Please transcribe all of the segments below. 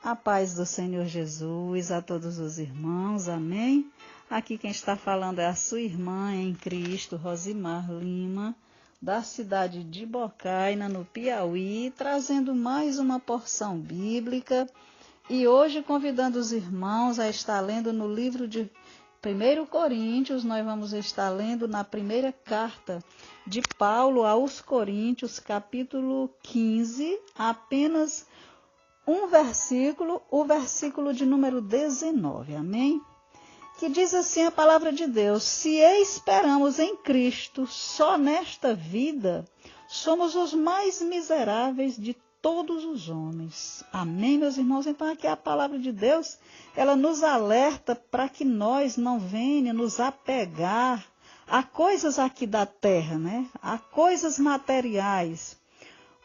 A paz do Senhor Jesus a todos os irmãos, amém? Aqui quem está falando é a sua irmã em Cristo, Rosimar Lima, da cidade de Bocaina, no Piauí, trazendo mais uma porção bíblica e hoje convidando os irmãos a estar lendo no livro de 1 Coríntios. Nós vamos estar lendo na primeira carta de Paulo aos Coríntios, capítulo 15, apenas um versículo, o versículo de número 19, amém? Que diz assim a palavra de Deus: se esperamos em Cristo só nesta vida, somos os mais miseráveis de todos os homens. Amém, meus irmãos? Então aqui a palavra de Deus, ela nos alerta para que nós não venhamos nos apegar a coisas aqui da terra, né? A coisas materiais.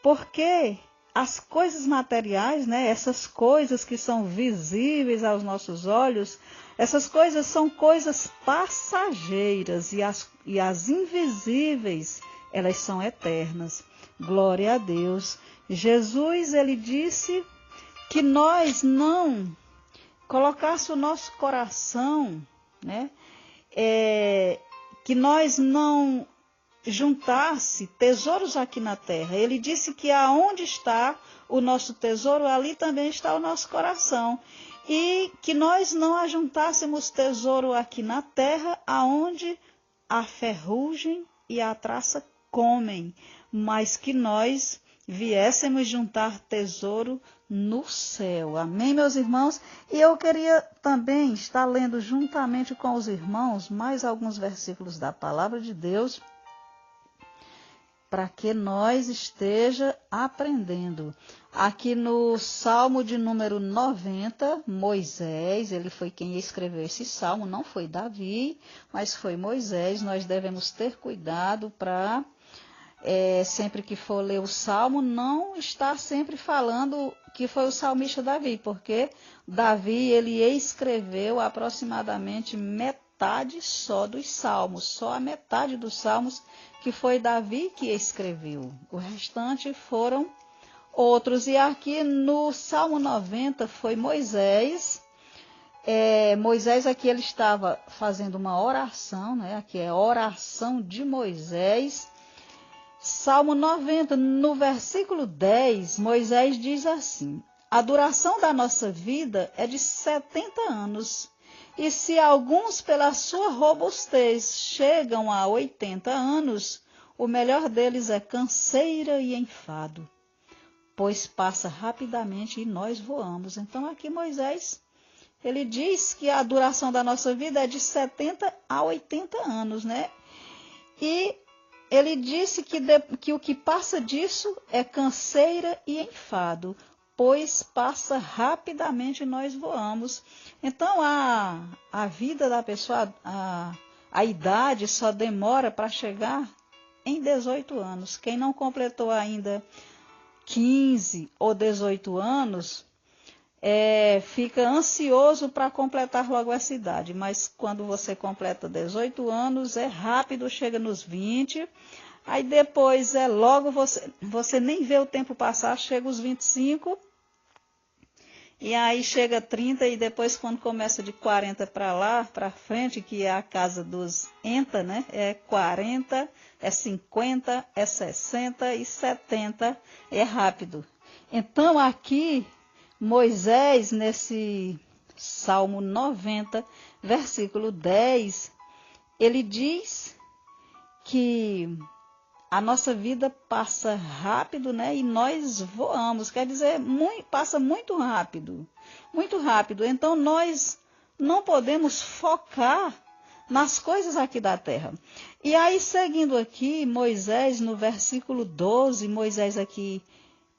Porque as coisas materiais, né, essas coisas que são visíveis aos nossos olhos, essas coisas são coisas passageiras e as invisíveis, elas são eternas. Glória a Deus. Jesus, ele disse que nós não colocássemos o nosso coração, né, que nós não juntasse tesouros aqui na terra. Ele disse que aonde está o nosso tesouro, ali também está o nosso coração. E que nós não ajuntássemos tesouro aqui na terra, aonde a ferrugem e a traça comem, mas que nós viéssemos juntar tesouro no céu. Amém, meus irmãos? E eu queria também estar lendo juntamente com os irmãos mais alguns versículos da palavra de Deus, para que nós esteja aprendendo. Aqui no Salmo de número 90, Moisés, ele foi quem escreveu esse salmo, não foi Davi, mas foi Moisés. Nós devemos ter cuidado para, sempre que for ler o salmo, não estar sempre falando que foi o salmista Davi, porque Davi, ele escreveu aproximadamente metade só dos salmos, só a metade dos salmos que foi Davi que escreveu. O restante foram outros. E aqui no Salmo 90 foi Moisés. Moisés aqui ele estava fazendo uma oração, né? Aqui é oração de Moisés. Salmo 90, no versículo 10, Moisés diz assim: a duração da nossa vida é de 70 anos. E se alguns, pela sua robustez, chegam a 80 anos, o melhor deles é canseira e enfado, pois passa rapidamente e nós voamos. Então aqui Moisés, ele diz que a duração da nossa vida é de 70 a 80 anos, né? E ele disse que o que passa disso é canseira e enfado, pois passa rapidamente e nós voamos. Então, a vida da pessoa, a idade só demora para chegar em 18 anos. Quem não completou ainda 15 ou 18 anos, fica ansioso para completar logo essa idade. Mas quando você completa 18 anos, é rápido, chega nos 20. Aí depois logo você nem vê o tempo passar, chega os 25. E aí chega 30 e depois quando começa de 40 para lá, para frente, que é a casa dos enta, né? É 40, é 50, é 60 e 70, é rápido. Então aqui, Moisés, nesse Salmo 90, versículo 10, ele diz que a nossa vida passa rápido, né? E nós voamos, quer dizer, passa muito rápido, muito rápido. Então, nós não podemos focar nas coisas aqui da terra. E aí, seguindo aqui, Moisés, no versículo 12, Moisés aqui,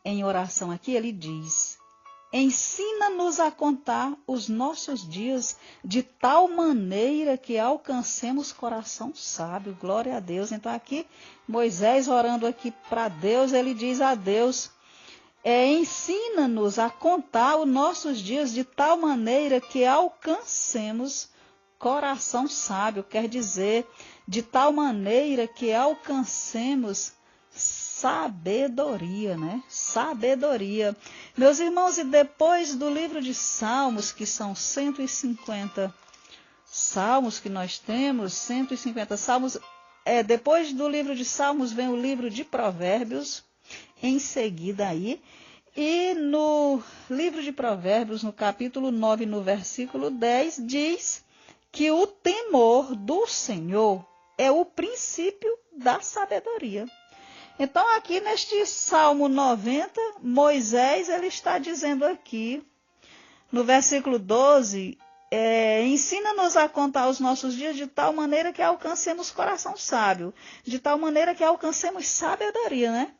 em oração aqui, ele diz: ensina-nos a contar os nossos dias de tal maneira que alcancemos coração sábio. Glória a Deus. Então aqui, Moisés orando aqui para Deus, ele diz a Deus, ensina-nos a contar os nossos dias de tal maneira que alcancemos coração sábio. Quer dizer, de tal maneira que alcancemos sabedoria, né? Sabedoria. Meus irmãos, e depois do livro de Salmos, que são 150 salmos que nós temos, 150 salmos, depois do livro de Salmos vem o livro de Provérbios, em seguida aí, e no livro de Provérbios, no capítulo 9, no versículo 10, diz que o temor do Senhor é o princípio da sabedoria. Então, aqui neste Salmo 90, Moisés ele está dizendo aqui, no versículo 12, ensina-nos a contar os nossos dias de tal maneira que alcancemos coração sábio, de tal maneira que alcancemos sabedoria, né?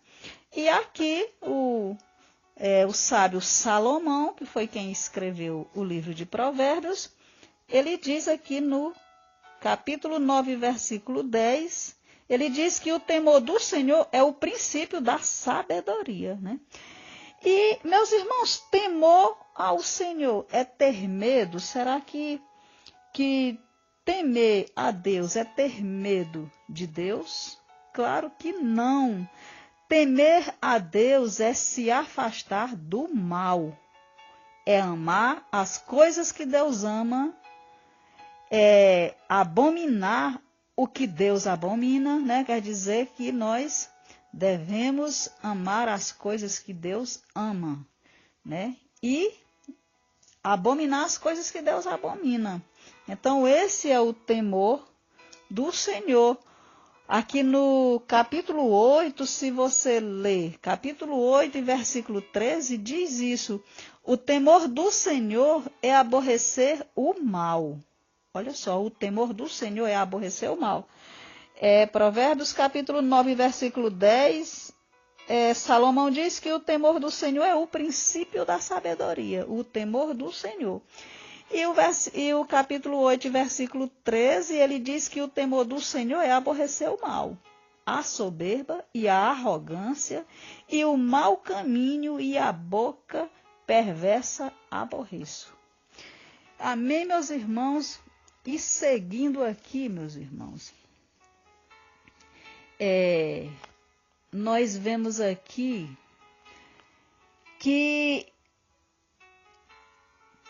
E aqui o sábio Salomão, que foi quem escreveu o livro de Provérbios, ele diz aqui no capítulo 9, versículo 10, ele diz que o temor do Senhor é o princípio da sabedoria, né? E, meus irmãos, temor ao Senhor é ter medo? Será que temer a Deus é ter medo de Deus? Claro que não. Temer a Deus é se afastar do mal. É amar as coisas que Deus ama, é abominar o que Deus abomina, né? Quer dizer que nós devemos amar as coisas que Deus ama, né? E abominar as coisas que Deus abomina. Então, esse é o temor do Senhor. Aqui no capítulo 8, se você ler, capítulo 8 e versículo 13, diz isso: o temor do Senhor é aborrecer o mal. Olha só, o temor do Senhor é aborrecer o mal. Provérbios capítulo 9, versículo 10, Salomão diz que o temor do Senhor é o princípio da sabedoria, o temor do Senhor. E o capítulo 8, versículo 13, ele diz que o temor do Senhor é aborrecer o mal, a soberba e a arrogância, e o mau caminho e a boca perversa aborreço. Amém, meus irmãos? E seguindo aqui, meus irmãos, nós vemos aqui que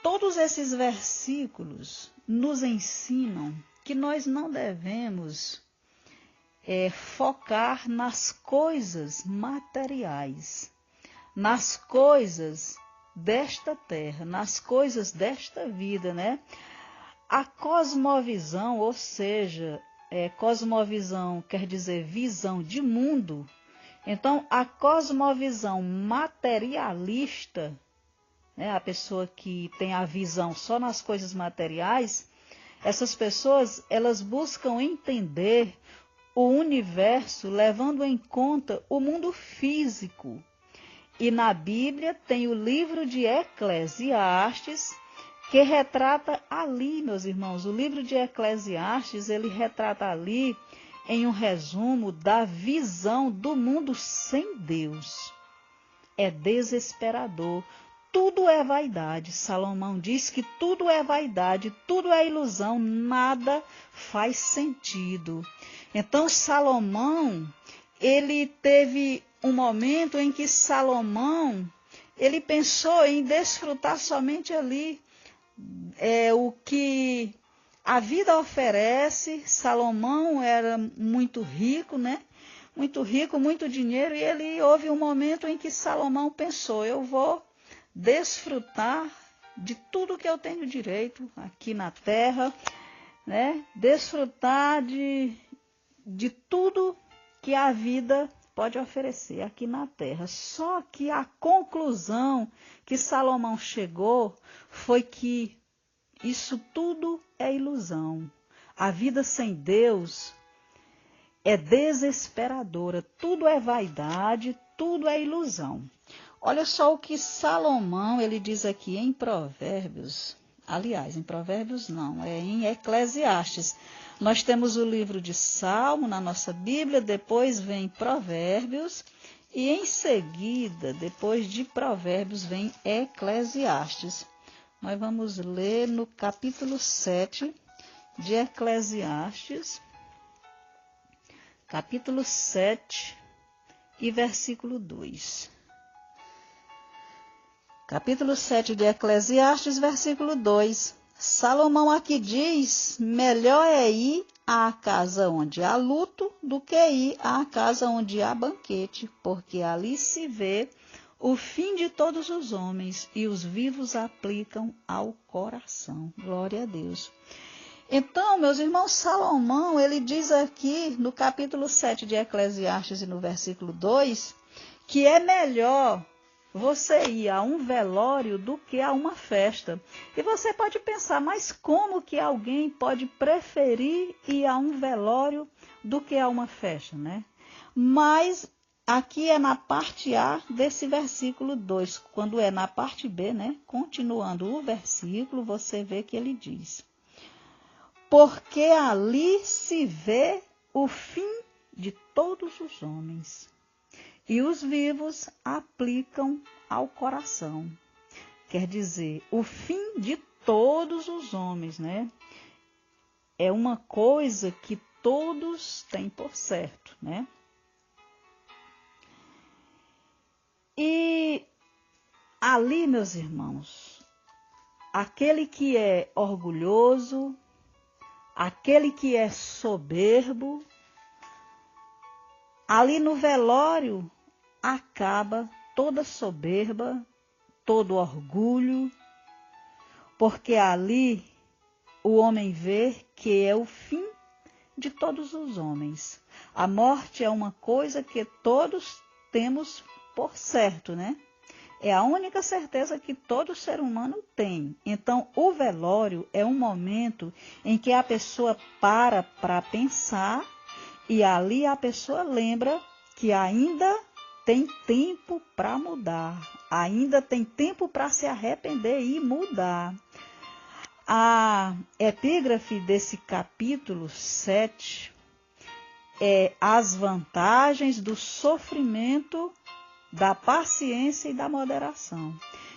todos esses versículos nos ensinam que nós não devemos focar nas coisas materiais, nas coisas desta terra, nas coisas desta vida, né? A cosmovisão, ou seja, cosmovisão quer dizer visão de mundo. Então, a cosmovisão materialista, né, a pessoa que tem a visão só nas coisas materiais, essas pessoas, elas buscam entender o universo levando em conta o mundo físico. E na Bíblia tem o livro de Eclesiastes, que retrata ali, meus irmãos, o livro de Eclesiastes, ele retrata ali em um resumo da visão do mundo sem Deus. É desesperador. Tudo é vaidade. Salomão diz que tudo é vaidade, tudo é ilusão, nada faz sentido. Então, Salomão, ele teve um momento em que Salomão, ele pensou em desfrutar somente ali o que a vida oferece. Salomão era muito rico, né? Muito rico, muito dinheiro, e houve um momento em que Salomão pensou: eu vou desfrutar de tudo que eu tenho direito aqui na terra, né? Desfrutar de tudo que a vida pode oferecer aqui na terra. Só que a conclusão que Salomão chegou foi que isso tudo é ilusão. A vida sem Deus é desesperadora. Tudo é vaidade, tudo é ilusão. Olha só o que Salomão, ele diz aqui em Provérbios. Aliás, em Provérbios não, é em Eclesiastes. Nós temos o livro de Salmo na nossa Bíblia, depois vem Provérbios, e em seguida, depois de Provérbios, vem Eclesiastes. Nós vamos ler no capítulo 7 de Eclesiastes, capítulo 7 e versículo 2. Capítulo 7 de Eclesiastes, versículo 2. Salomão aqui diz, melhor é ir à casa onde há luto do que ir à casa onde há banquete, porque ali se vê o fim de todos os homens e os vivos aplicam ao coração. Glória a Deus. Então, meus irmãos, Salomão, ele diz aqui no capítulo 7 de Eclesiastes e no versículo 2, que é melhor você ir a um velório do que a uma festa. E você pode pensar, mas como que alguém pode preferir ir a um velório do que a uma festa, né? Mas aqui é na parte A desse versículo 2. Quando é na parte B, né? Continuando o versículo, você vê que ele diz: porque ali se vê o fim de todos os homens, e os vivos aplicam ao coração. Quer dizer, o fim de todos os homens, né? É uma coisa que todos têm por certo, né? E ali, meus irmãos, aquele que é orgulhoso, aquele que é soberbo, ali no velório acaba toda soberba, todo orgulho, porque ali o homem vê que é o fim de todos os homens. A morte é uma coisa que todos temos por certo, né? É a única certeza que todo ser humano tem. Então, o velório é um momento em que a pessoa para pensar e ali a pessoa lembra que ainda tem tempo para mudar, ainda tem tempo para se arrepender e mudar. A epígrafe desse capítulo 7 é as vantagens do sofrimento, da paciência e da moderação.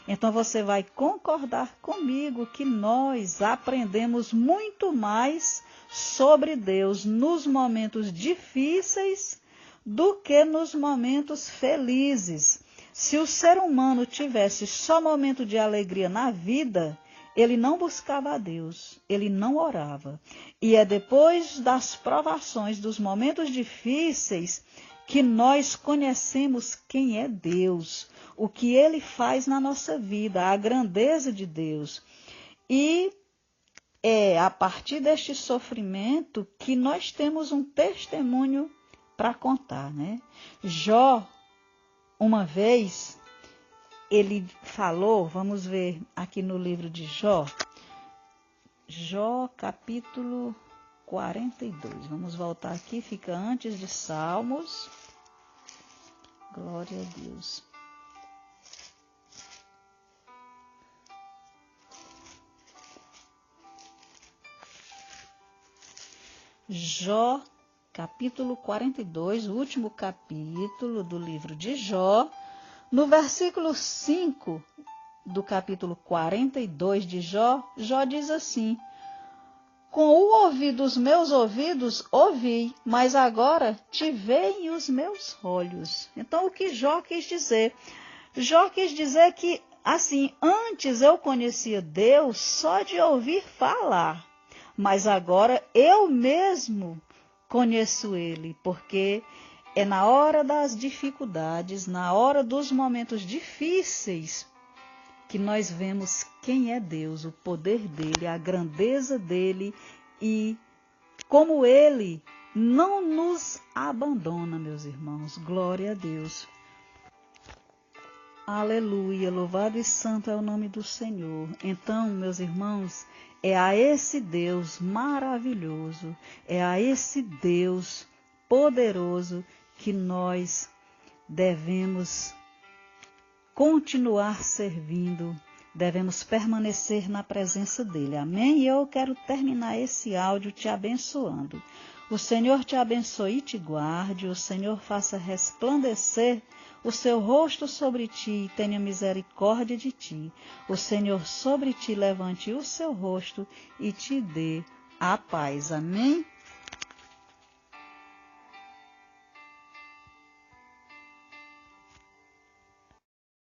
Então você vai concordar comigo que nós aprendemos muito mais sobre Deus nos momentos difíceis do que nos momentos felizes. Se o ser humano tivesse só momento de alegria na vida, ele não buscava a Deus, ele não orava. E é depois das provações, dos momentos difíceis, que nós conhecemos quem é Deus, o que Ele faz na nossa vida, a grandeza de Deus. E é a partir deste sofrimento que nós temos um testemunho para contar, né? Jó, uma vez, ele falou, vamos ver aqui no livro de Jó, Jó capítulo 42. Vamos voltar aqui, fica antes de Salmos. Glória a Deus. Jó, capítulo 42, o último capítulo do livro de Jó. No versículo 5 do capítulo 42 de Jó, Jó diz assim: com o ouvido dos meus ouvidos ouvi, mas agora te veem os meus olhos. Então, o que Jó quis dizer? Jó quis dizer que, assim, antes eu conhecia Deus só de ouvir falar, mas agora eu mesmo conheço Ele, porque é na hora das dificuldades, na hora dos momentos difíceis, que nós vemos quem é Deus, o poder dele, a grandeza dele e como ele não nos abandona, meus irmãos. Glória a Deus. Aleluia, louvado e santo é o nome do Senhor. Então, meus irmãos, é a esse Deus maravilhoso, é a esse Deus poderoso que nós devemos continuar servindo, devemos permanecer na presença dele. Amém? E eu quero terminar esse áudio te abençoando. O Senhor te abençoe e te guarde, o Senhor faça resplandecer o seu rosto sobre ti e tenha misericórdia de ti. O Senhor sobre ti levante o seu rosto e te dê a paz. Amém?